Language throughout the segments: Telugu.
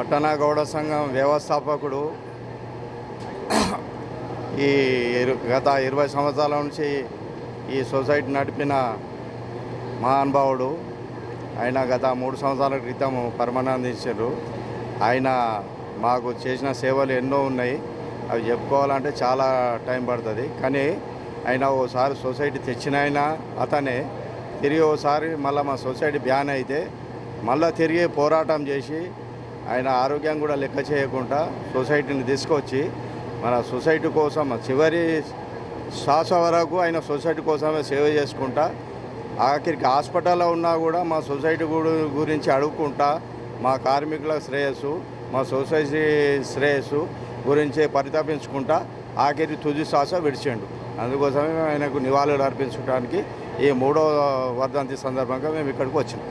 పట్టణ గౌడ సంఘం వ్యవస్థాపకుడు ఈ గత 20 సంవత్సరాల నుంచి ఈ సొసైటీ నడిపిన మహానుభావుడు. ఆయన గత 3 సంవత్సరాల క్రితం పరమానందించారు. ఆయన మాకు చేసిన సేవలు ఎన్నో ఉన్నాయి. అవి చెప్పుకోవాలంటే చాలా టైం పడుతుంది. కానీ ఆయన ఓసారి సొసైటీ తెచ్చిన ఆయన అతనే తిరిగి ఓసారి మళ్ళీ మా సొసైటీ బ్యాన్ అయితే మళ్ళీ తిరిగి పోరాటం చేసి ఆయన ఆరోగ్యం కూడా లెక్క చేయకుండా సొసైటీని తీసుకొచ్చి మన సొసైటీ కోసం చివరి శ్వాస వరకు ఆయన సొసైటీ కోసమే సేవ చేసుకుంటా ఆఖరికి హాస్పిటల్లో ఉన్నా కూడా మా సొసైటీ గురించి అడుగుకుంటా మా కార్మికుల శ్రేయస్సు, మా సొసైటీ శ్రేయస్సు గురించి పరితపించుకుంటా ఆఖరి తుది శ్వాస విడిచిండు. అందుకోసమే ఆయనకు నివాళులు అర్పించడానికి ఈ 3వ వర్ధంతి సందర్భంగా మేము ఇక్కడికి వచ్చినాం.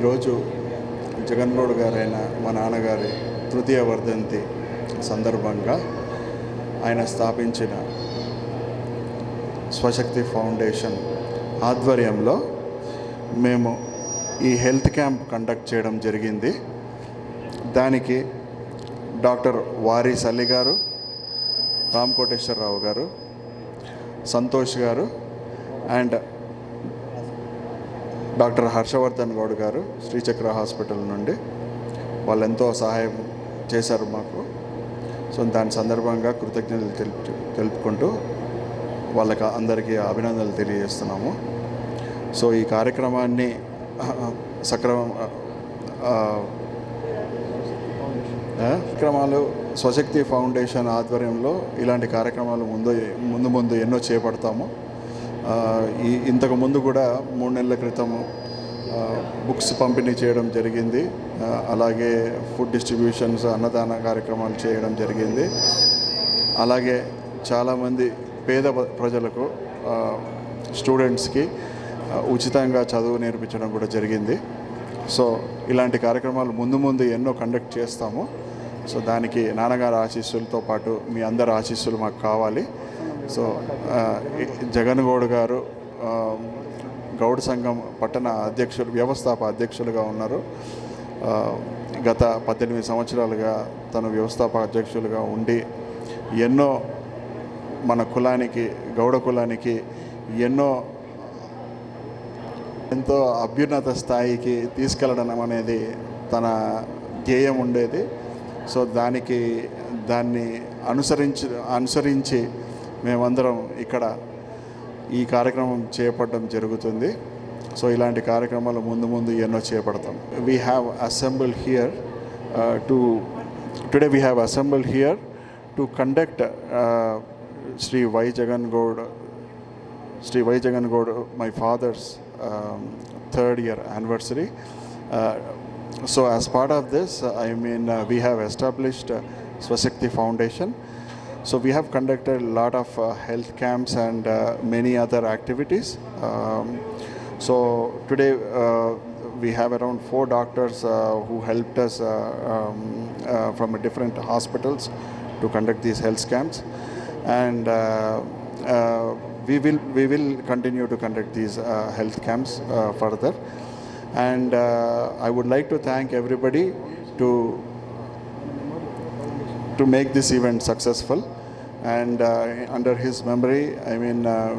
ఈరోజు జగన్గౌడ్ గారైన మా నాన్నగారి తృతీయ వర్ధంతి సందర్భంగా ఆయన స్థాపించిన స్వశక్తి ఫౌండేషన్ ఆధ్వర్యంలో మేము ఈ హెల్త్ క్యాంప్ కండక్ట్ చేయడం జరిగింది. దానికి డాక్టర్ వారీస్ అలీ గారు, రామ్ కోటేశ్వరరావు గారు, సంతోష్ గారు అండ్ డాక్టర్ హర్షవర్ధన్ గౌడ్ గారు శ్రీచక్ర హాస్పిటల్ నుండి వాళ్ళు ఎంతో సహాయం చేశారు మాకు. సో దాని సందర్భంగా కృతజ్ఞతలు తెలుపుకుంటూ వాళ్ళకి అందరికీ అభినందనలు తెలియజేస్తున్నాము. సో ఈ కార్యక్రమాన్ని కార్యక్రమాలు స్వశక్తి ఫౌండేషన్ ఆధ్వర్యంలో ఇలాంటి కార్యక్రమాలు ముందు ఎన్నో చేపడతాము. ఇంతకు ముందు కూడా 3 నెలల క్రితం బుక్స్ పంపిణీ చేయడం జరిగింది. అలాగే ఫుడ్ డిస్ట్రిబ్యూషన్స్, అన్నదాన కార్యక్రమాలు చేయడం జరిగింది. అలాగే చాలామంది పేద ప్రజలకు, స్టూడెంట్స్కి ఉచితంగా చదువు నేర్పించడం కూడా జరిగింది. సో ఇలాంటి కార్యక్రమాలు ముందు ఎన్నో కండక్ట్ చేస్తాము. సో దానికి నాన్నగారి ఆశీస్సులతో పాటు మీ అందరి ఆశీస్సులు మాకు కావాలి. సో జగన్ గౌడ్ గారు గౌడ్ సంఘం పట్టణ వ్యవస్థాపక అధ్యక్షులుగా ఉన్నారు. గత 18 సంవత్సరాలుగా తను వ్యవస్థాపక అధ్యక్షులుగా ఉండి ఎన్నో మన కులానికి, గౌడ కులానికి ఎంతో అభ్యున్నత స్థాయికి తీసుకెళ్ళడం అనేది తన ధ్యేయం ఉండేది. సో దాన్ని అనుసరించి మేమందరం ఇక్కడ ఈ కార్యక్రమం చేపట్టడం జరుగుతుంది. సో ఇలాంటి కార్యక్రమాలు ముందు ఎన్నో చేపడతాం. We have assembled here to conduct Sri Y. Jagan Gowda, my father's 3rd year anniversary. So as part of this, we have established Swashakti Foundation. So we have conducted a lot of health camps and many other activities. So today we have around 4 doctors who helped us from different hospitals to conduct these health camps. And we will continue to conduct these health camps further. And I would like to thank everybody to make this event successful. And under his memory,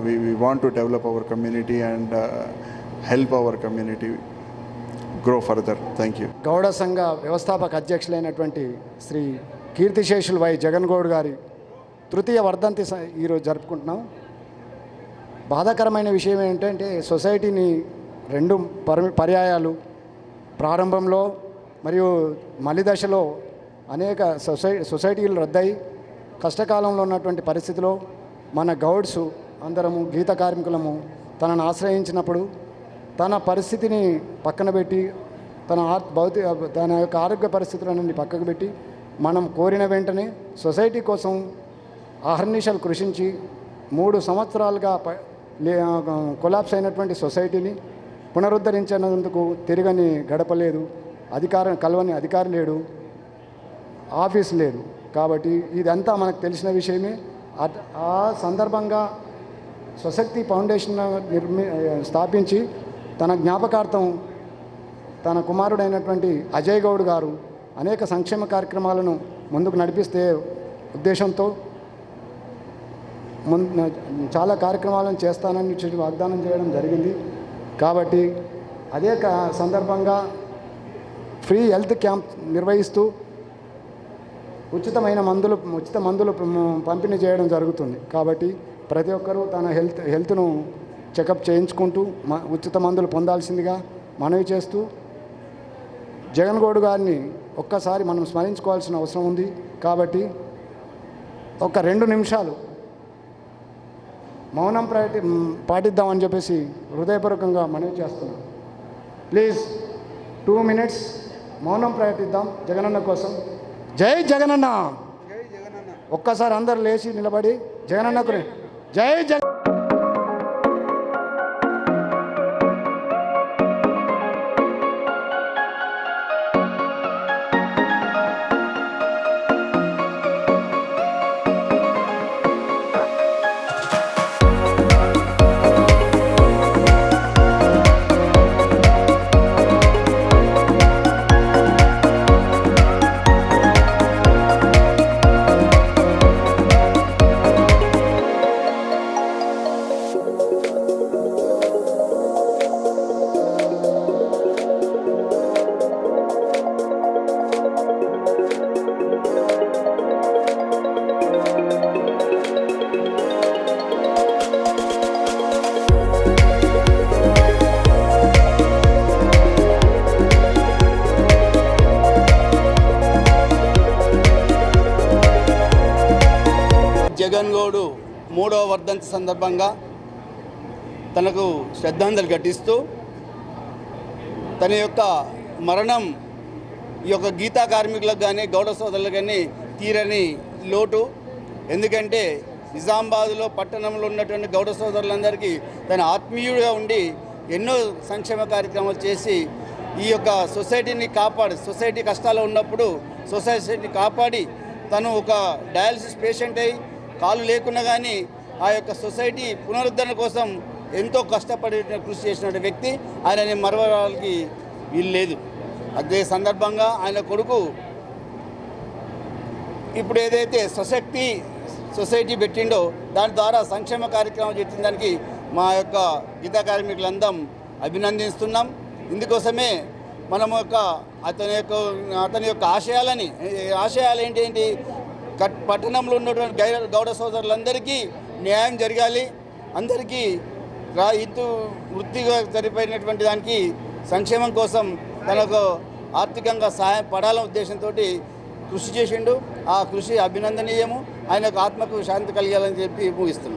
we want to develop our community and help our community grow further. Thank you. గౌడ సంఘ వ్యవస్థాపక అధ్యక్షులైనటువంటి శ్రీ కీర్తిశేషులు వై జగన్ గౌడ్ గారి తృతీయ వర్ధంతి ఈరోజు జరుపుకుంటున్నాం. బాధాకరమైన విషయం ఏంటంటే సొసైటీని 2 పర్యాయాలు ప్రారంభంలో మరియు మలి దశలో అనేక సొసైటీలు రద్దయి కష్టకాలంలో ఉన్నటువంటి పరిస్థితిలో మన గౌడ్స్ అందరము గీత కార్మికులము తనను ఆశ్రయించినప్పుడు తన పరిస్థితిని పక్కన పెట్టి తన యొక్క ఆరోగ్య పరిస్థితులన్నీ పక్కకు పెట్టి మనం కోరిన వెంటనే సొసైటీ కోసం అహర్నిశలు కృషించి 3 సంవత్సరాలుగా కొలాప్స్ అయినటువంటి సొసైటీని పునరుద్ధరించినందుకు తిరగని గడపలేదు, కలవని అధికారి లేడు, ఆఫీస్ లేదు. కాబట్టి ఇదంతా మనకు తెలిసిన విషయమే. ఆ సందర్భంగా స్వశక్తి ఫౌండేషన్ స్థాపించి తన జ్ఞాపకార్థం తన కుమారుడైనటువంటి అజయ్ గౌడ్ గారు అనేక సంక్షేమ కార్యక్రమాలను ముందుకు నడిపిస్తే ఉద్దేశంతో చాలా కార్యక్రమాలను చేస్తానని వాగ్దానం చేయడం జరిగింది. కాబట్టి అదే సందర్భంగా ఫ్రీ హెల్త్ క్యాంప్ నిర్వహిస్తూ ఉచిత మందులు పంపిణీ చేయడం జరుగుతుంది. కాబట్టి ప్రతి ఒక్కరూ తన హెల్త్ను చెకప్ చేయించుకుంటూ ఉచిత మందులు పొందాల్సిందిగా మనవి చేస్తూ జగన్ గౌడ్ గారిని ఒక్కసారి మనం స్మరించుకోవాల్సిన అవసరం ఉంది. కాబట్టి ఒక 2 నిమిషాలు మౌనం పాటిద్దామని చెప్పేసి హృదయపూర్వకంగా మనవి చేస్తున్నాం. ప్లీజ్ 2 minutes మౌనం పాటిద్దాం జగనన్న కోసం. జై జగనన్న. ఒక్కసారి అందరు లేచి నిలబడి జగనన్నకు జై జగన్. వర్ధంతి సందర్భంగా తనకు శ్రద్ధాంజలి ఘటిస్తూ తన యొక్క మరణం ఈ యొక్క గీతా కార్మికులకు కానీ గౌడ సోదరులకు కానీ తీరని లోటు. ఎందుకంటే నిజామాబాద్లో పట్టణంలో ఉన్నటువంటి గౌడ సోదరులందరికీ తన ఆత్మీయుడిగా ఉండి ఎన్నో సంక్షేమ కార్యక్రమాలు చేసి ఈ యొక్క సొసైటీ కష్టాల్లో ఉన్నప్పుడు సొసైటీని కాపాడి తను ఒక డయాలసిస్ పేషెంట్ అయి కాలు లేకున్నా కానీ ఆ యొక్క సొసైటీ పునరుద్ధరణ కోసం ఎంతో కష్టపడి కృషి చేసిన వ్యక్తి. ఆయనని మరవడానికి వీలు లేదు. అదే సందర్భంగా ఆయన కొడుకు ఇప్పుడు ఏదైతే సొసైటీ పెట్టిండో దాని ద్వారా సంక్షేమ కార్యక్రమం చేసిన దానికి మా యొక్క గీతా కార్మికులందరం అభినందిస్తున్నాం. ఇందుకోసమే మనం అతని యొక్క ఆశయాలు ఏంటి పట్టణంలో ఉన్నటువంటి గౌడ సోదరులందరికీ న్యాయం జరగాలి, అందరికీ వృత్తిగా సరిపోయినటువంటి దానికి సంక్షేమం కోసం తనకు ఆర్థికంగా సహాయం పడాలనే ఉద్దేశంతో కృషి చేసిండు. ఆ కృషి అభినందనీయము. ఆయనకు ఆత్మకు శాంతి కలిగాలని చెప్పి ముగిస్తున్నాం.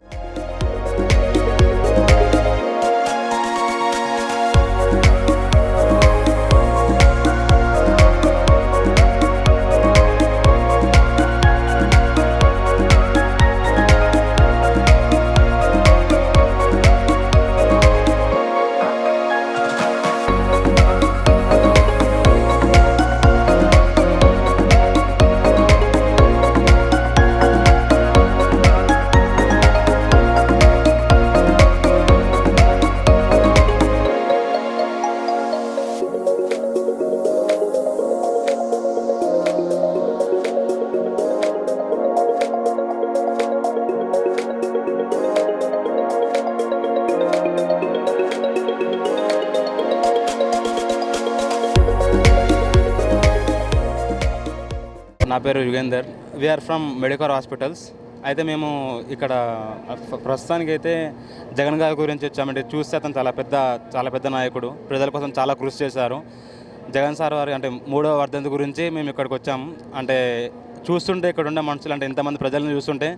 నా పేరు Yugender. We are from medical hospitals. అయితే మేము ఇక్కడ ప్రస్తుతానికి అయితే జగన్ గారి గురించి వచ్చామంటే చూస్తే అతను చాలా పెద్ద నాయకుడు, ప్రజల కోసం చాలా కృషి చేశారు. జగన్ సార్ వారి అంటే 3వ వర్ధంతి గురించి మేము ఇక్కడికి వచ్చాము. అంటే చూస్తుంటే ఇక్కడ ఉండే మనుషులు అంటే ఇంతమంది ప్రజలను చూస్తుంటే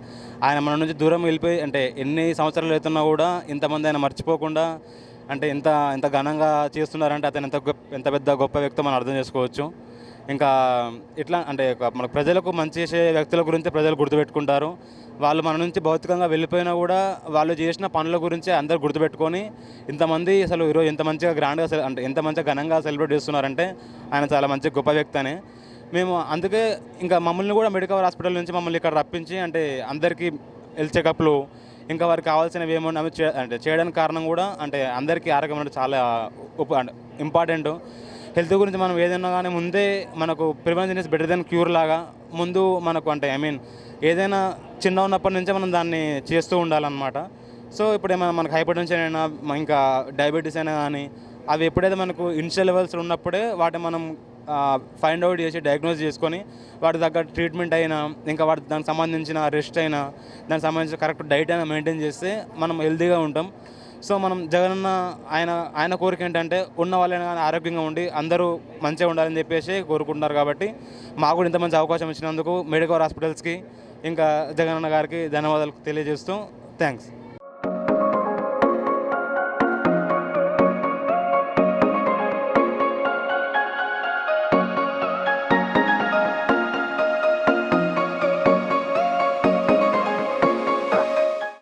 ఆయన మన నుంచి దూరం వెళ్ళిపోయి అంటే ఎన్ని సంవత్సరాలు అవుతున్నా కూడా ఇంతమంది ఆయన మర్చిపోకుండా అంటే ఇంత ఘనంగా చేస్తున్నారంటే అతను ఎంత పెద్ద గొప్ప వ్యక్తో మనం అర్థం చేసుకోవచ్చు. ఇంకా ఇట్లా అంటే మన ప్రజలకు మంచి చేసే వ్యక్తుల గురించి ప్రజలు గుర్తుపెట్టుకుంటారు. వాళ్ళు మన నుంచి భౌతికంగా వెళ్ళిపోయినా కూడా వాళ్ళు చేసిన పనుల గురించి అందరూ గుర్తుపెట్టుకొని ఇంతమంది అసలు ఈరోజు ఎంత మంచిగా గ్రాండ్గా అంటే ఎంత మంచిగా ఘనంగా సెలబ్రేట్ చేస్తున్నారంటే ఆయన చాలా మంచి గొప్ప వ్యక్తి అని మేము అందుకే ఇంకా మమ్మల్ని కూడా మెడికల్ హాస్పిటల్ నుంచి మమ్మల్ని ఇక్కడ రప్పించి అంటే అందరికీ హెల్త్ చెకప్లు ఇంకా వారికి కావాల్సినవి ఏమన్నా అంటే చేయడానికి కారణం కూడా అంటే అందరికీ ఆరోగ్యం అంటే చాలా ఇంపార్టెంట్. హెల్త్ గురించి మనం ఏదైనా కానీ ముందే మనకు prevention is better than cure లాగా ముందు మనకు అంటే ఏదైనా చిన్న ఉన్నప్పటి నుంచే మనం దాన్ని చేస్తూ ఉండాలన్నమాట. సో ఇప్పుడు ఏమైనా మనకు హైపర్ టెన్షన్ అయినా ఇంకా డయాబెటీస్ అయినా కానీ అవి ఎప్పుడైతే మనకు ఇనిషియల్ లెవెల్స్ ఉన్నప్పుడే వాటిని మనం ఫైండ్ అవుట్ చేసి డయాగ్నోస్ చేసుకొని వాటి దగ్గర ట్రీట్మెంట్ అయినా ఇంకా దానికి సంబంధించిన రెస్ట్ అయినా దానికి సంబంధించిన కరెక్ట్ డైట్ అయినా మెయింటైన్ చేస్తే మనం హెల్తీగా ఉంటాం. సో మనం జగనన్న ఆయన కోరిక ఏంటంటే ఉన్న వాళ్ళైనా కానీ ఆరోగ్యంగా ఉండి అందరూ మంచిగా ఉండాలని చెప్పేసి కోరుకుంటున్నారు. కాబట్టి మాకు కూడా ఇంత మంచి అవకాశం ఇచ్చినందుకు మెడికల్ హాస్పిటల్స్కి ఇంకా జగనన్న గారికి ధన్యవాదాలు తెలియజేస్తూ థ్యాంక్స్.